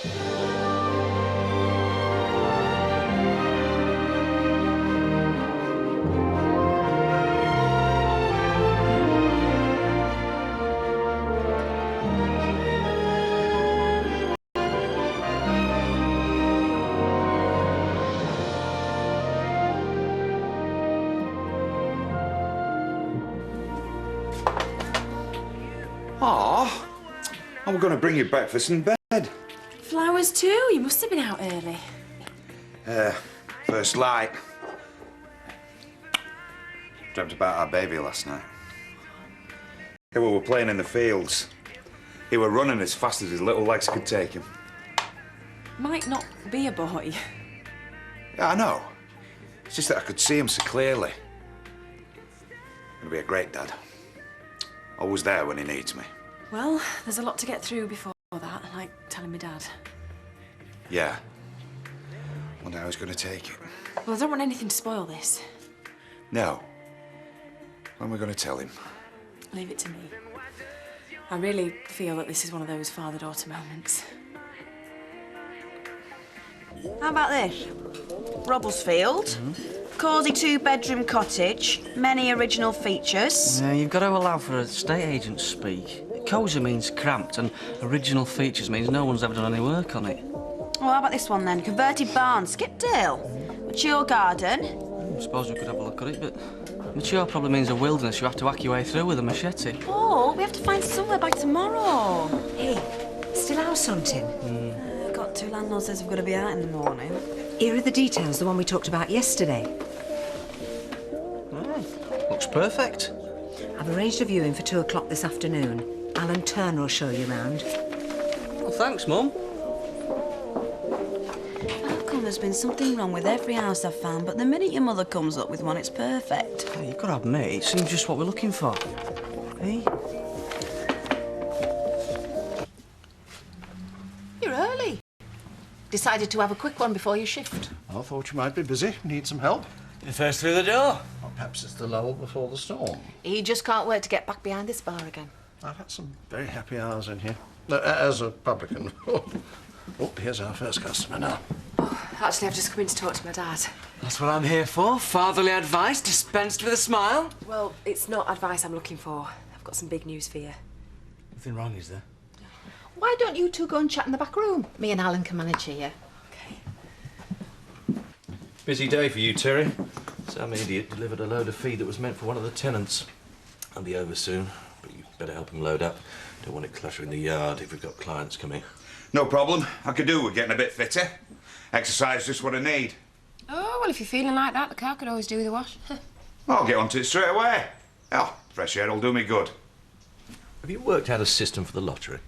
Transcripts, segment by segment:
Oh, I was going to bring you breakfast in bed. Flowers too? You must have been out early. First light. Dreamt about our baby last night. Yeah, we were playing in the fields. He were running as fast as his little legs could take him. Might not be a boy. Yeah, I know. It's just that I could see him so clearly. He'll be a great dad. Always there when he needs me. Well, there's a lot to get through before that, like telling my dad. Yeah. Wonder how he's going to take it. Well, I don't want anything to spoil this. No. When are we going to tell him? Leave it to me. I really feel that this is one of those father-daughter moments. How about this? Robblesfield, cosy two-bedroom cottage, many original features. Yeah, you've got to allow for estate agent speak. Cosy means cramped, and original features means no one's ever done any work on it. Well, how about this one then? Converted barn, Skipdale, mature garden. I suppose we could have a look at it, but mature probably means a wilderness you have to whack your way through with a machete. Paul, we have to find somewhere by tomorrow. Hey, still house hunting? Got two landlords says we've got to be out in the morning. Here are the details, the one we talked about yesterday. Looks perfect. I've arranged a viewing for 2 o'clock this afternoon. Alan Turner will show you round. Well, thanks, Mum. How come there's been something wrong with every house I've found, but the minute your mother comes up with one, it's perfect? Hey, you've got to admit, it seems just what we're looking for. Hey? You're early. Decided to have a quick one before your shift. I thought you might be busy. Need some help? You're first through the door. Or perhaps it's the lull before the storm. He just can't wait to get back behind this bar again. I've had some very happy hours in here. As a publican. Oh, here's our first customer now. Actually, I've just come in to talk to my dad. That's what I'm here for. Fatherly advice dispensed with a smile. Well, it's not advice I'm looking for. I've got some big news for you. Nothing wrong, is there? Why don't you two go and chat in the back room? Me and Alan can manage here. Okay. Busy day for you, Terry. Some idiot delivered a load of feed that was meant for one of the tenants. I'll be over soon, but you better help him load up. Don't want it cluttering the yard if we've got clients coming. No problem. I could do with getting a bit fitter. Exercise is just what I need. Oh, well, if you're feeling like that, the car could always do with a wash. I'll get onto it straight away. Oh, fresh air will do me good. Have you worked out a system for the lottery?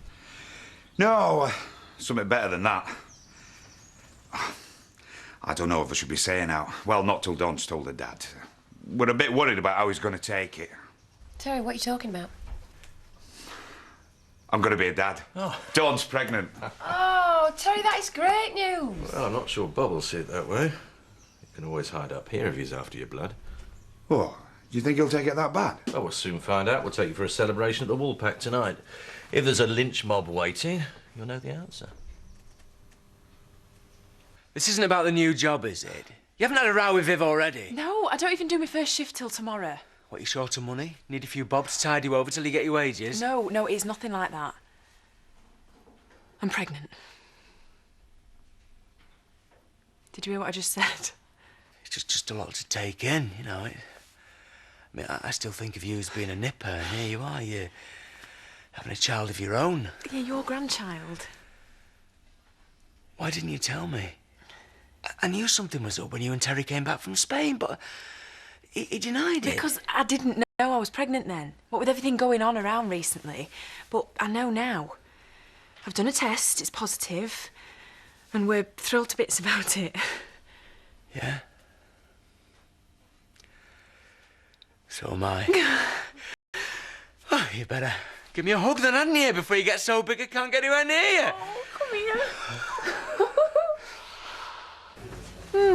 No, something better than that. I don't know if I should be saying out. Well, not till Don's told her dad. We're a bit worried about how he's going to take it. Terry, what are you talking about? I'm going to be a dad. Oh. Dawn's pregnant. Oh, Terry, that is great news. Well, I'm not sure Bob will see it that way. You can always hide up here if he's after your blood. What? Do you think he'll take it that bad? Well, we'll soon find out. We'll take you for a celebration at the Woolpack tonight. If there's a lynch mob waiting, you'll know the answer. This isn't about the new job, is it? You haven't had a row with Viv already? No, I don't even do my first shift till tomorrow. What, you short of money? Need a few bob to tide you over till you get your wages? No, it's nothing like that. I'm pregnant. Did you hear what I just said? It's just a lot to take in, you know. I still think of you as being a nipper, and here you are, you're having a child of your own. Yeah, your grandchild. Why didn't you tell me? I knew something was up when you and Terry came back from Spain, but he denied it. Because I didn't know I was pregnant then. What with everything going on around recently. But I know now. I've done a test, it's positive, and we're thrilled to bits about it. Yeah? So am I. Oh, you better give me a hug then, hadn't you, before you get so big I can't get anywhere near you. Oh, come here.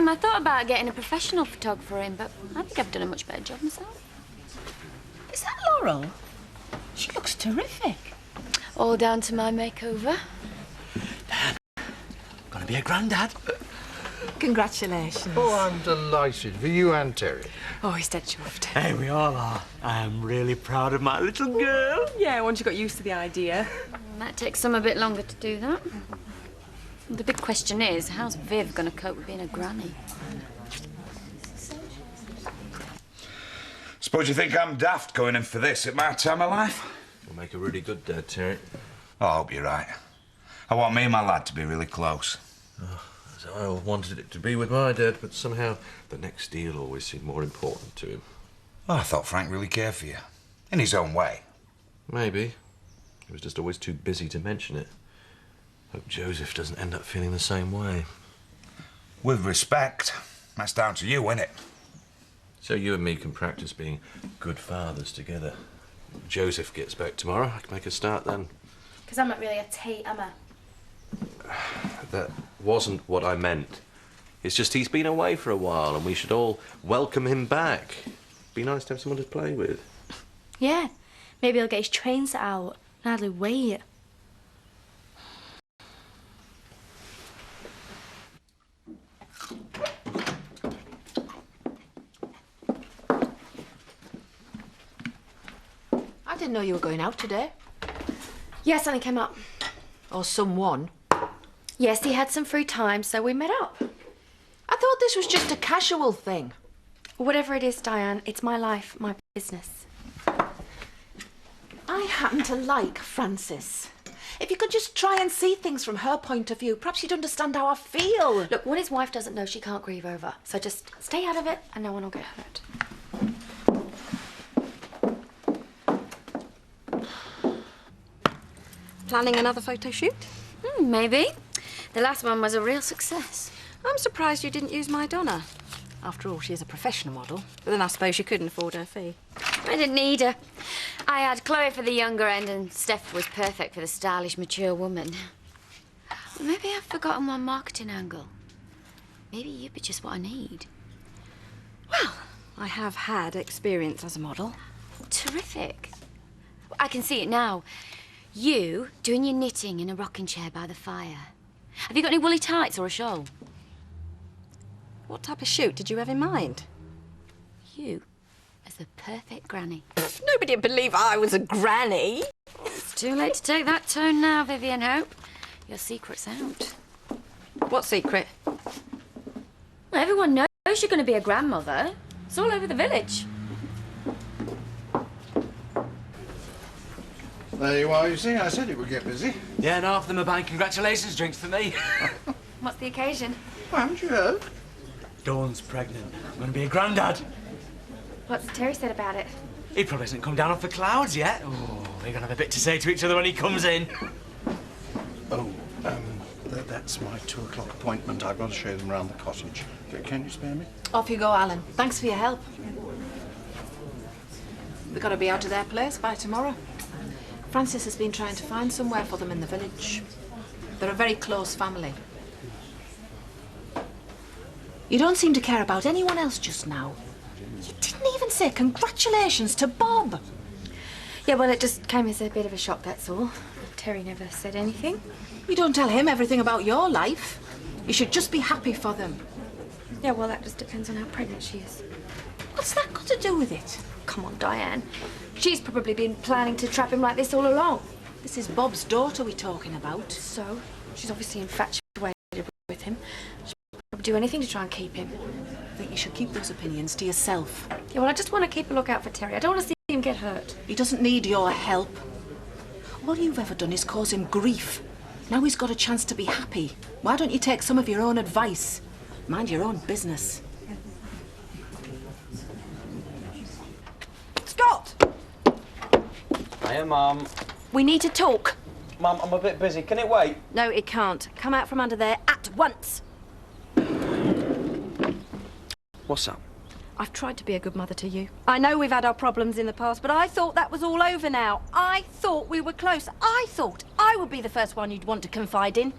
I thought about getting a professional photographer in, but I think I've done a much better job myself. Is that Laurel? She looks terrific. All down to my makeover. Dan, to be a granddad. Congratulations. Oh, I'm delighted for you and Terry. Oh, he's dead chuffed. Hey, we all are. I am really proud of my little girl. Yeah, once you got used to the idea. That takes some a bit longer to do that. The big question is, how's Viv going to cope with being a granny? Suppose you think I'm daft going in for this at my time of life? You'll make a really good dad, Terry. Oh, I hope you're right. I want me and my lad to be really close. As I wanted it to be with my dad, but somehow the next deal always seemed more important to him. Oh, I thought Frank really cared for you. In his own way. Maybe. He was just always too busy to mention it. Hope Joseph doesn't end up feeling the same way. With respect, that's down to you, isn't it? So you and me can practice being good fathers together. If Joseph gets back tomorrow, I can make a start then. Because I'm not really a tea, am I? That wasn't what I meant. It's just he's been away for a while and we should all welcome him back. Be nice to have someone to play with. Yeah. Maybe he'll get his trains out. I hardly wait. I didn't know you were going out today. Yeah, something came up. Or someone. Yes, he had some free time, so we met up. I thought this was just a casual thing. Whatever it is, Diane, it's my life, my business. I happen to like Frances. If you could just try and see things from her point of view, perhaps you'd understand how I feel. Look, what his wife doesn't know, she can't grieve over. So just stay out of it and no one will get hurt. Planning another photo shoot? Maybe. The last one was a real success. I'm surprised you didn't use my Donna. After all, she is a professional model. But then I suppose you couldn't afford her fee. I didn't need her. I had Chloe for the younger end and Steph was perfect for the stylish, mature woman. Maybe I've forgotten one marketing angle. Maybe you'd be just what I need. Well, I have had experience as a model. Terrific. I can see it now. You doing your knitting in a rocking chair by the fire. Have you got any woolly tights or a shawl? What type of shoot did you have in mind? You as the perfect granny. Nobody'd believe I was a granny. It's too late to take that tone now, Vivian Hope. Your secret's out. What secret? Well, everyone knows you're going to be a grandmother. It's all over the village. There you are, you see. I said it would get busy. Yeah, and half of them are buying congratulations drinks for me. What's the occasion? Well, haven't you heard? Dawn's pregnant. I'm going to be a granddad. What's Terry said about it? He probably hasn't come down off the clouds yet. Oh, we're going to have a bit to say to each other when he comes in. Oh, that's my 2 o'clock appointment. I've got to show them around the cottage. Can you spare me? Off you go, Alan. Thanks for your help. We've got to be out of their place by tomorrow. Frances has been trying to find somewhere for them in the village. They're a very close family. You don't seem to care about anyone else just now. You didn't even say congratulations to Bob. Yeah, well, it just came as a bit of a shock, that's all. Terry never said anything. You don't tell him everything about your life. You should just be happy for them. Yeah, well, that just depends on how pregnant she is. What's that got to do with it? Come on, Diane. She's probably been planning to trap him like this all along. This is Bob's daughter we're talking about. So, she's obviously infatuated with him. She'll probably do anything to try and keep him. I think you should keep those opinions to yourself. Yeah, well, I just want to keep a lookout for Terry. I don't want to see him get hurt. He doesn't need your help. All you've ever done is cause him grief. Now he's got a chance to be happy. Why don't you take some of your own advice? Mind your own business. Scott! Hiya, Mum. We need to talk. Mum, I'm a bit busy. Can it wait? No, it can't. Come out from under there at once. What's up? I've tried to be a good mother to you. I know we've had our problems in the past, but I thought that was all over now. I thought we were close. I thought I would be the first one you'd want to confide in.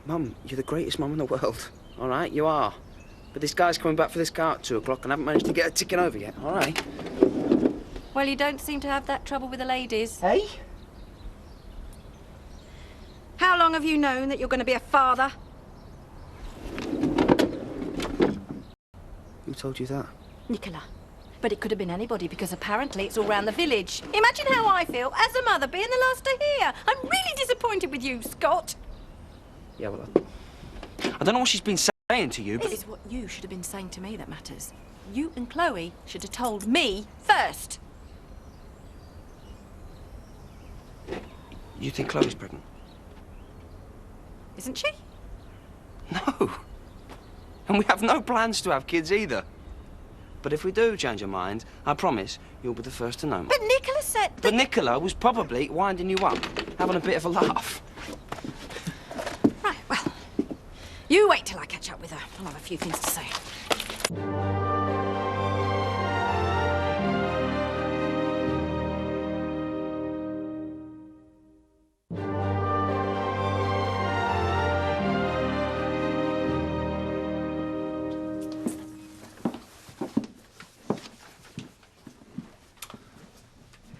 Mum, you're the greatest mum in the world. All right, you are. But this guy's coming back for this car at 2 o'clock and I haven't managed to get a ticket over yet, all right? Well, you don't seem to have that trouble with the ladies. Hey? How long have you known that you're going to be a father? Who told you that? Nicola. But it could have been anybody because apparently it's all round the village. Imagine how I feel as a mother being the last to hear. I'm really disappointed with you, Scott. Yeah, well, I don't know what she's been saying to you, but... It's what you should have been saying to me that matters. You and Chloe should have told me first. You think Chloe's pregnant? Isn't she? No. And we have no plans to have kids either. But if we do change our mind, I promise you'll be the first to know. But Nicola said... But Nicola was probably winding you up, having a bit of a laugh. Right, well, you wait till I catch up with her. I'll have a few things to say.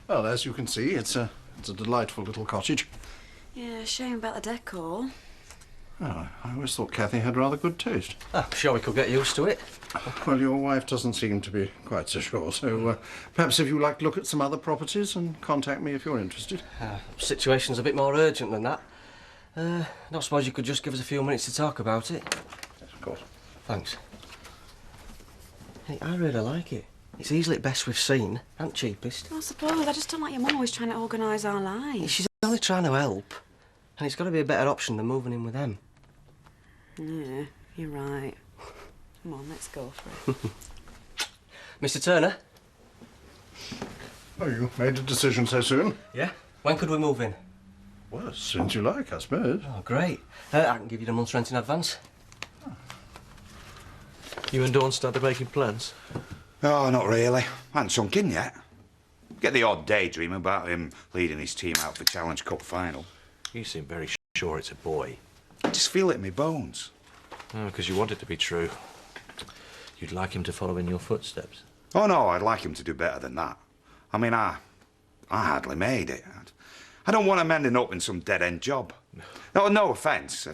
Well, as you can see, it's a delightful little cottage. Yeah, shame about the decor. Oh, I always thought Kathy had rather good taste. I'm sure we could get used to it. Well, your wife doesn't seem to be quite so sure, so perhaps if you like to look at some other properties and contact me if you're interested. Situation's a bit more urgent than that. I don't suppose you could just give us a few minutes to talk about it? Yes, of course. Thanks. Hey, I really like it. It's easily the best we've seen, and cheapest. I suppose. I just don't like your mum always trying to organise our lives. She's only trying to help. And it's got to be a better option than moving in with them. Yeah, you're right. Come on, let's go for it. Mr. Turner? Oh, you made a decision so soon? Yeah. When could we move in? Well, as soon as you like, I suppose. Oh, great. I can give you the month's rent in advance. You and Dawn started making plans? Oh, not really. I haven't sunk in yet. Get the odd daydream about him leading his team out for Challenge Cup final. You seem very sure it's a boy. I just feel it in my bones. Oh, because you want it to be true. You'd like him to follow in your footsteps? Oh, no, I'd like him to do better than that. I mean, I hardly made it. I don't want him ending up in some dead-end job. No offence.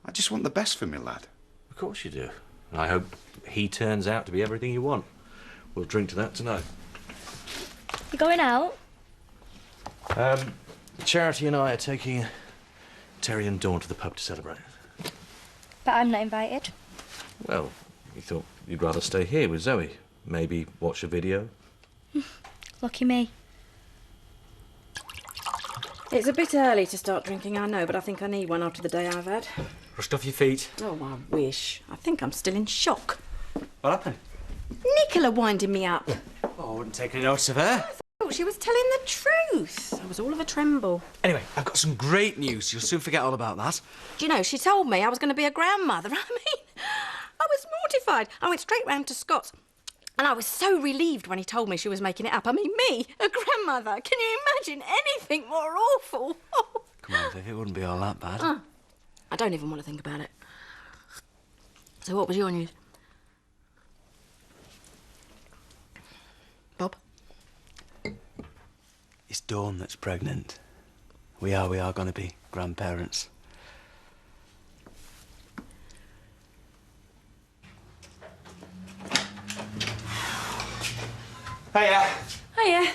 I just want the best for me, lad. Of course you do. And I hope he turns out to be everything you want. We'll drink to that tonight. You going out? Charity and I are taking Terry and Dawn to the pub to celebrate. But I'm not invited. Well, we thought you'd rather stay here with Zoe. Maybe watch a video. Lucky me. It's a bit early to start drinking, I know, but I think I need one after the day I've had. Rushed off your feet. Oh, I wish. I think I'm still in shock. What happened? Nicola winding me up. Oh, I wouldn't take any notice of her. I thought she was telling the truth. I was all of a tremble. Anyway, I've got some great news. You'll soon forget all about that. Do you know, she told me I was going to be a grandmother. I mean, I was mortified. I went straight round to Scott's. And I was so relieved when he told me she was making it up. I mean, me, a grandmother. Can you imagine anything more awful? Come on, Viv, it wouldn't be all that bad. I don't even want to think about it. So what was your news? Bob? It's Dawn that's pregnant. We are going to be grandparents. Hiya. Hiya.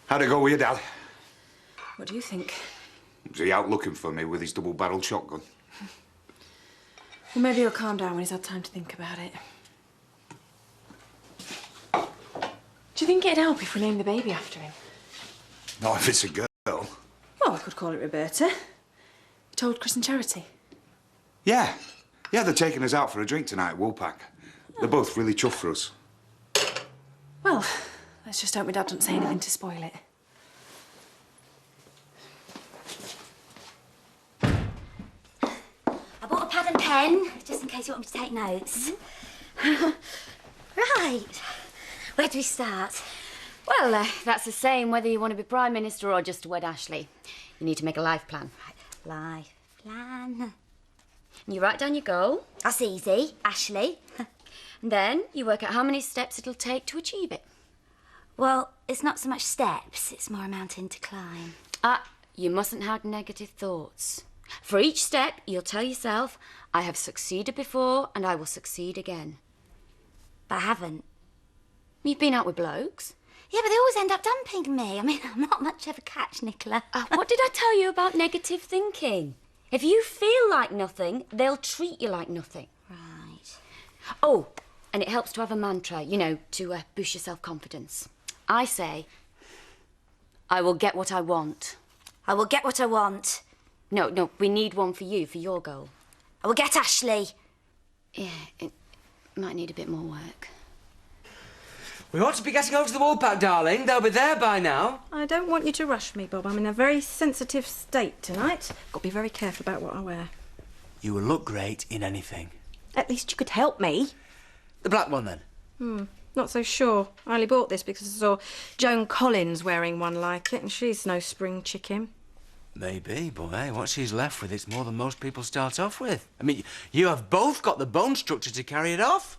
How'd it go with your dad? What do you think? Was he out looking for me with his double-barreled shotgun? Well, maybe he'll calm down when he's had time to think about it. Do you think it'd help if we named the baby after him? Not if it's a girl. Well, I could call it Roberta. You told Chris and Charity? Yeah. Yeah, they're taking us out for a drink tonight at Woolpack. They're both really chuffed for us. Well, let's just hope my dad doesn't say anything to spoil it. I bought a pad and pen, just in case you want me to take notes. Right. Where do we start? Well, that's the same whether you want to be Prime Minister or just to wed Ashley. You need to make a life plan. Right. Life plan. And you write down your goal. That's easy, Ashley. And then you work out how many steps it'll take to achieve it. Well, it's not so much steps, it's more a mountain to climb. You mustn't have negative thoughts. For each step, you'll tell yourself, I have succeeded before and I will succeed again. But I haven't. You've been out with blokes. Yeah, but they always end up dumping me. I mean, I'm not much of a catch, Nicola. What did I tell you about negative thinking? If you feel like nothing, they'll treat you like nothing. Right. Oh, and it helps to have a mantra, you know, to boost your self-confidence. I say, I will get what I want. I will get what I want. No, we need one for you, for your goal. I will get Ashley. Yeah, it might need a bit more work. We ought to be getting over to the Woolpack, darling. They'll be there by now. I don't want you to rush me, Bob. I'm in a very sensitive state tonight. Got to be very careful about what I wear. You will look great in anything. At least you could help me. The black one, then? Not so sure. I only bought this because I saw Joan Collins wearing one like it, and she's no spring chicken. Maybe, but hey, what she's left with, it's more than most people start off with. I mean, you have both got the bone structure to carry it off.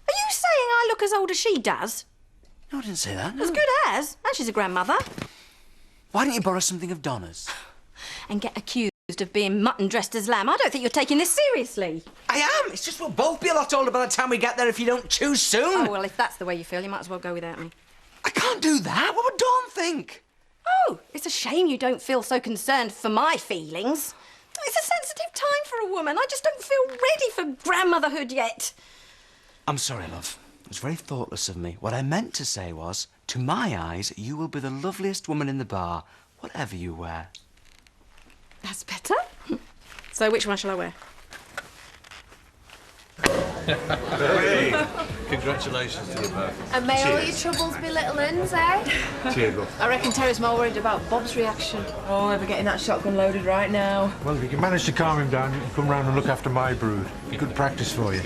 Are you saying I look as old as she does? No, I didn't say that. As good as. And she's a grandmother. Why don't you borrow something of Donna's? And get accused of being mutton dressed as lamb. I don't think you're taking this seriously. I am. It's just we'll both be a lot older by the time we get there if you don't choose soon. Oh, well, if that's the way you feel, you might as well go without me. I can't do that. What would Dawn think? Oh, it's a shame you don't feel so concerned for my feelings. It's a sensitive time for a woman. I just don't feel ready for grandmotherhood yet. I'm sorry, love. It was very thoughtless of me. What I meant to say was, to my eyes, you will be the loveliest woman in the bar, whatever you wear. That's better. So which one shall I wear? Hey, congratulations to you both. And may all your troubles be little uns, eh? Cheers, love. I reckon Terry's more worried about Bob's reaction. Oh, ever getting that shotgun loaded right now. Well, if you can manage to calm him down, you can come round and look after my brood. Good practice for you.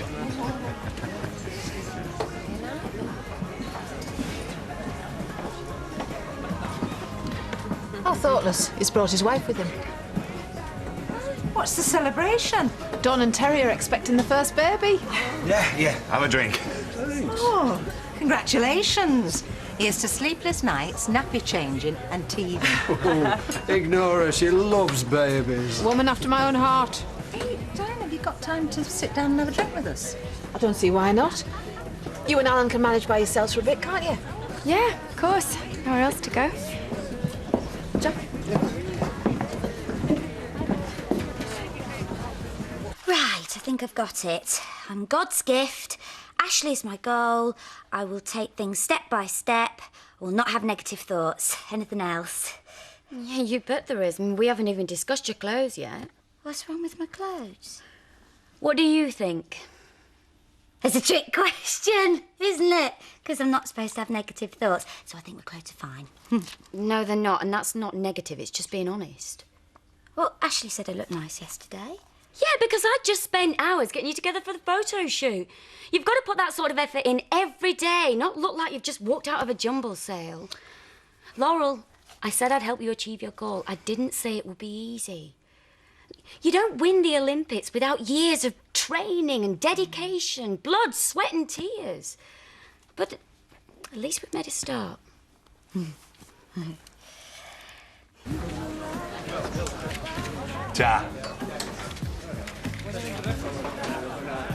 How thoughtless. He's brought his wife with him. What's the celebration? Don and Terry are expecting the first baby. Yeah, have a drink. Oh, congratulations. Here's to sleepless nights, nappy changing and teething. Ignore her, she loves babies. Woman after my own heart. Hey, Diane, have you got time to sit down and have a drink with us? I don't see why not. You and Alan can manage by yourselves for a bit, can't you? Yeah, of course. Nowhere else to go. Jump. Right, I think I've got it. I'm God's gift. Ashley's my goal. I will take things step by step. I will not have negative thoughts. Anything else? Yeah, you bet there is. I mean, we haven't even discussed your clothes yet. What's wrong with my clothes? What do you think? It's a trick question, isn't it? Because I'm not supposed to have negative thoughts, so I think my clothes are fine. No, they're not, and that's not negative, it's just being honest. Well, Ashley said I looked nice yesterday. Yeah, because I just spent hours getting you together for the photo shoot. You've got to put that sort of effort in every day, not look like you've just walked out of a jumble sale. Laurel, I said I'd help you achieve your goal. I didn't say it would be easy. You don't win the Olympics without years of training and dedication, blood, sweat and tears. But at least we've made a start. Ta.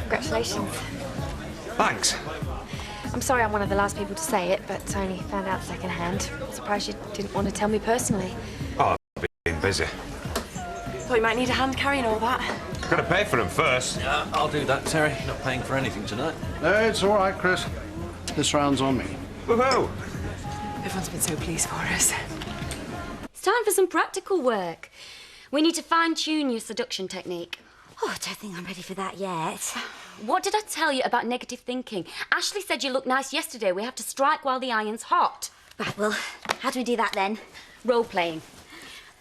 Congratulations. Thanks. I'm sorry I'm one of the last people to say it, but I only found out secondhand. Surprised you didn't want to tell me personally. Oh, I've been busy. Thought you might need a hand carrying all that. Got to pay for them first. Yeah, I'll do that, Terry. Not paying for anything tonight. No, it's all right, Chris. This round's on me. Woohoo! Everyone's been so pleased for us. It's time for some practical work. We need to fine-tune your seduction technique. Oh, I don't think I'm ready for that yet. What did I tell you about negative thinking? Ashley said you looked nice yesterday. We have to strike while the iron's hot. Right, well, how do we do that then? Role-playing.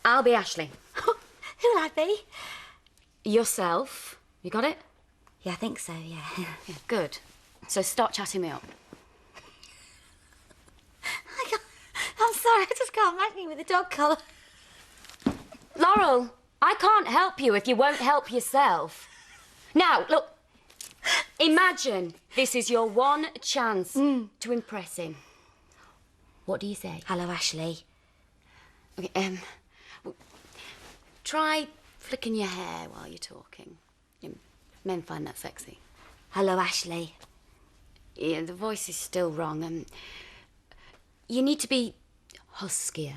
I'll be Ashley. Who'll I be? Yourself. You got it? Yeah, I think so, yeah. Yeah, good. So start chatting me up. I'm sorry, I just can't match me with a dog collar. Laurel, I can't help you if you won't help yourself. Now, look, imagine this is your one chance to impress him. What do you say? Hello, Ashley. Okay, try flicking your hair while you're talking. Men find that sexy. Hello, Ashley. Yeah, the voice is still wrong. You need to be huskier.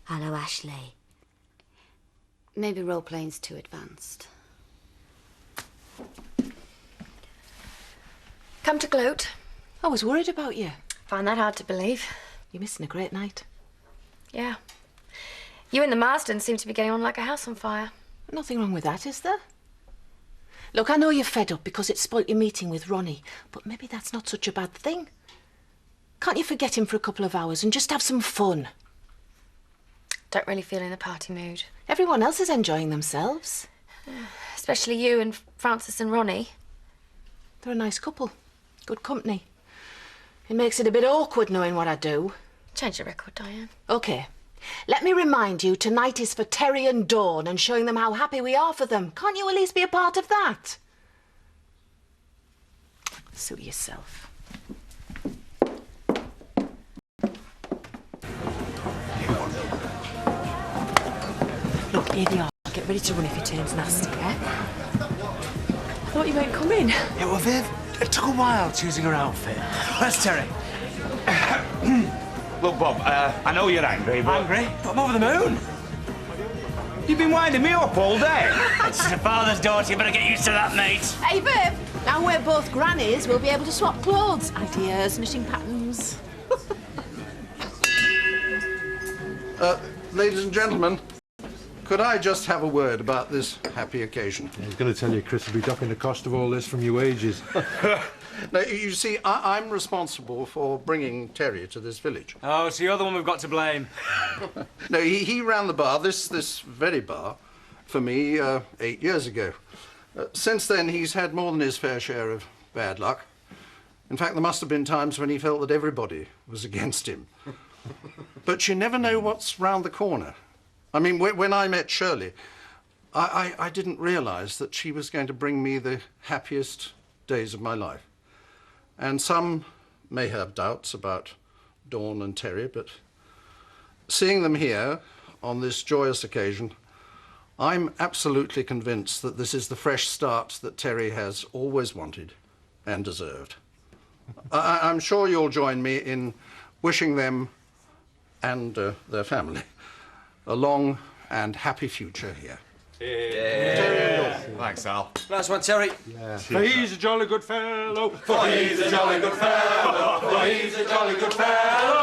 Hello, Ashley. Maybe role-playing's too advanced. Come to gloat. I was worried about you. Find that hard to believe. You're missing a great night. Yeah. You and the Marsden seem to be getting on like a house on fire. Nothing wrong with that, is there? Look, I know you're fed up because it spoilt your meeting with Ronnie, but maybe that's not such a bad thing. Can't you forget him for a couple of hours and just have some fun? Don't really feel in the party mood. Everyone else is enjoying themselves. Especially you and Francis and Ronnie. They're a nice couple. Good company. It makes it a bit awkward knowing what I do. Change the record, Diane. OK. Let me remind you, tonight is for Terry and Dawn and showing them how happy we are for them. Can't you at least be a part of that? Suit yourself. Look, here they are. Get ready to run if your turn's nasty, eh? I thought you weren't coming. Yeah, well, Viv, it took a while choosing her outfit. Where's Terry? Look, Bob, I know you're angry, but... Angry? But I'm over the moon. You've been winding me up all day. It's your father's daughter. You better get used to that, mate. Hey, Viv, now we're both grannies, we'll be able to swap clothes, ideas, knitting patterns. Ladies and gentlemen, could I just have a word about this happy occasion? I was going to tell you, Chris will be ducking the cost of all this from your wages. Now, you see, I'm responsible for bringing Terry to this village. Oh, so you're the one we've got to blame. No, he ran the bar, this very bar, for me 8 years ago. Since then, he's had more than his fair share of bad luck. In fact, there must have been times when he felt that everybody was against him. But you never know what's round the corner. I mean, when I met Shirley, I didn't realise that she was going to bring me the happiest days of my life. And some may have doubts about Dawn and Terry, but seeing them here on this joyous occasion, I'm absolutely convinced that this is the fresh start that Terry has always wanted and deserved. I'm sure you'll join me in wishing them and their family a long and happy future here. Terry and Dawn. Thanks, Al. Nice one, Terry. Yeah. For he's a jolly good fellow. For he's a jolly good fellow. For he's a jolly good fellow.